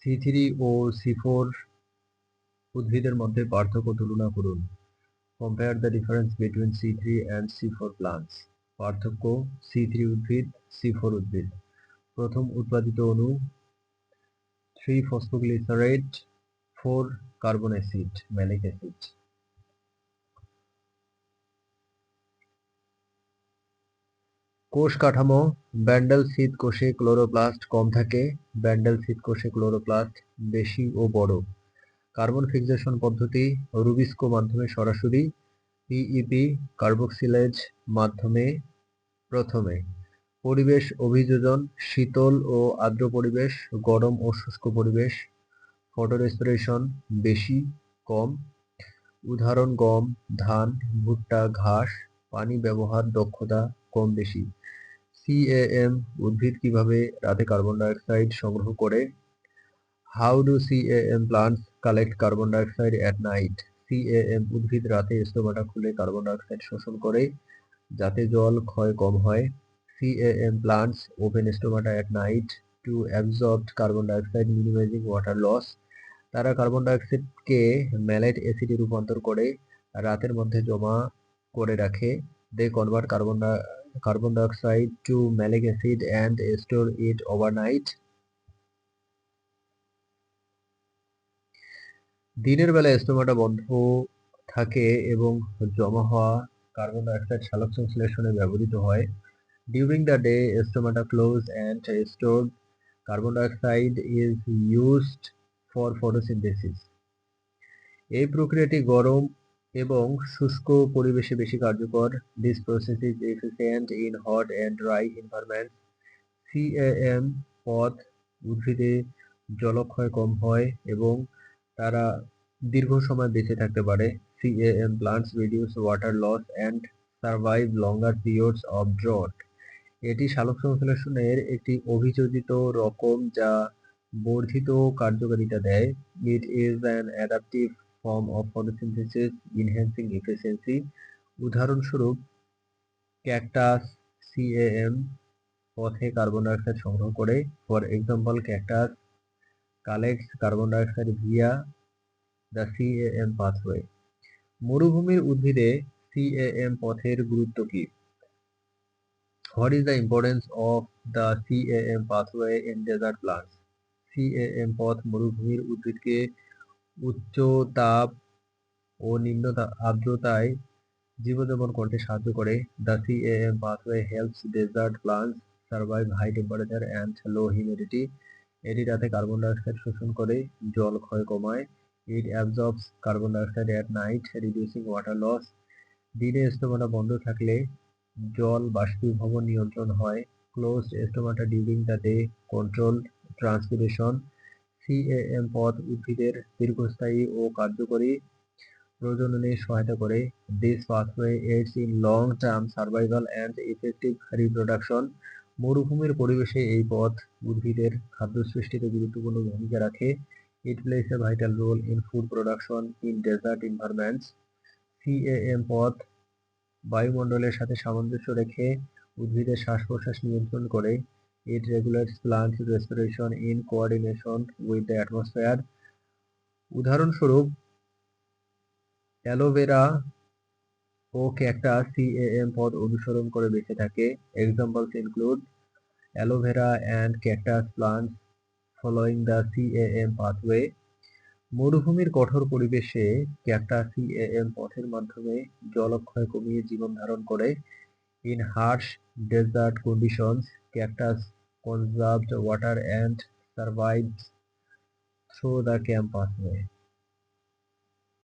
C3 ও C4 উদ্ভিদের মধ্যে পার্থক্য তুলনা করুন। Compare the difference between C3 and C4 plants. পার্থক্য C3 উদ্ভিদ, C4 উদ্ভিদ। প্রথম উৎপাদিত অণু 3-phosphoglycerate, 4-carbon acid, malic acid। কোষ কাঠামো ব্যান্ডেল শীত কোষে ক্লোরোপ্লাস্ট কম থাকে, ব্যান্ডেল শীত কোষে ক্লোরোপ্লাস্ট বেশি ও বড়। কার্বন ফিক্সেশন পদ্ধতি রুবিস্কো মাধ্যমে সরাসরি, পিইপি কার্বক্সিলেজ মাধ্যমে প্রথমে। পরিবেশ অভিযোজন শীতল ও আর্দ্র পরিবেশ, গরম ও শুষ্ক পরিবেশ। ফটোরেসপিরেশন বেশি কম। উদাহরণ গম, ধান, ভুট্টা, ঘাস। পানি ব্যবহার দক্ষতা কম বেশি। CAM উদ্ভিদ কিভাবে রাতে কার্বন ডাই অক্সাইড সংগ্রহ করে? How do CAM plants collect carbon dioxide at night? CAM উদ্ভিদ রাতে স্টোমাটা খুলে কার্বন ডাই অক্সাইড শোষণ করে যাতে জল ক্ষয় কম হয়। CAM plants open stomata at night to absorb carbon dioxide, minimizing water loss. তারা কার্বন ডাই অক্সাইডকে ম্যালাইট অ্যাসিডে রূপান্তর করে রাতের মধ্যে জমা করে রাখে। They convert carbon dioxide to malic acid and store it overnight. দিনের বেলা স্টোমাটা বন্ধ থাকে এবং জমা হওয়া কার্বন ডাই অক্সাইড সালোকসংশ্লেষণে ব্যবহৃত হয়। During the day, stomata closed and stored carbon dioxide is used for photosynthesis. এই প্রক্রিয়াটি গরম এবং শুষ্ক পরিবেশে বেশি কার্যকর। This process is efficient in hot and dry environments. CAM পথ উদ্ভিদে জলক্ষয় কম হয় এবং তারা দীর্ঘ সময় বেঁচে থাকতে পারে। CAM plants reduce water loss and survive longer periods of drought. এটি সালোকসংশ্লেষণের একটি অভিযোজিত রকম যা বর্ধিত কার্যকারিতা দেয়। It is an adaptive form of photosynthesis enhancing efficiency. উদাহরণস্বরূপ ক্যাকটাস CAM পথে কার্বন ডাই অক্সাইড সংগ্রহ করে। For example, cactus collects carbon dioxide via the CAM pathway. মরুভূমির উদ্ভিদে CAM পথের গুরুত্ব কি? What is the importance of the CAM pathway in desert plants? CAM পথ মরুভূমির উদ্ভিদকে উচ্চ তাপ ও নিম্ন আর্দ্রতায় জীবনযাপন করতে সাহায্য করে। The CAM pathway helps desert plants survive high temperature and low humidity. এটি রাতে কার্বন ডাই অক্সাইড শোষণ করে জল ক্ষয় কমায়। It absorbs carbon dioxide at night, reducing water loss. দিনে স্টোমাটা বন্ধ থাকলে জল বাষ্পীভবন নিয়ন্ত্রণ হয়। Closed stomata during the day control transpiration. CAM পথ উদ্ভিদের দীর্ঘস্থায়ী ও কার্যকরী প্রজননে সহায়তা করে। This pathway aids in long-term survival and effective reproduction. মরুভূমির পরিবেশে এই পথ উদ্ভিদের খাদ্য সৃষ্টিতে গুরুত্বপূর্ণ ভূমিকা রাখে। It plays a vital role in food production in desert environments. CAM পথ বায়ুমণ্ডলের সাথে সামঞ্জস্য রেখে উদ্ভিদের শ্বাস-প্রশ্বাস নিয়ন্ত্রণ করে। It regulates plant respiration in coordination with the atmosphere. উদাহরণস্বরূপ অ্যালোভেরা ও ক্যাকটাস CAM পথ অনুসরণ করে বেঁচে থাকে। Examples include aloe vera and cactus plants following the CAM pathway. মরুভূমির কঠোর পরিবেশে ক্যাকটাস CAM পথের মাধ্যমে জলক্ষয় কমিয়ে জীবন ধারণ করে। In harsh desert conditions, cactus conserved water and survives through the CAM pathway.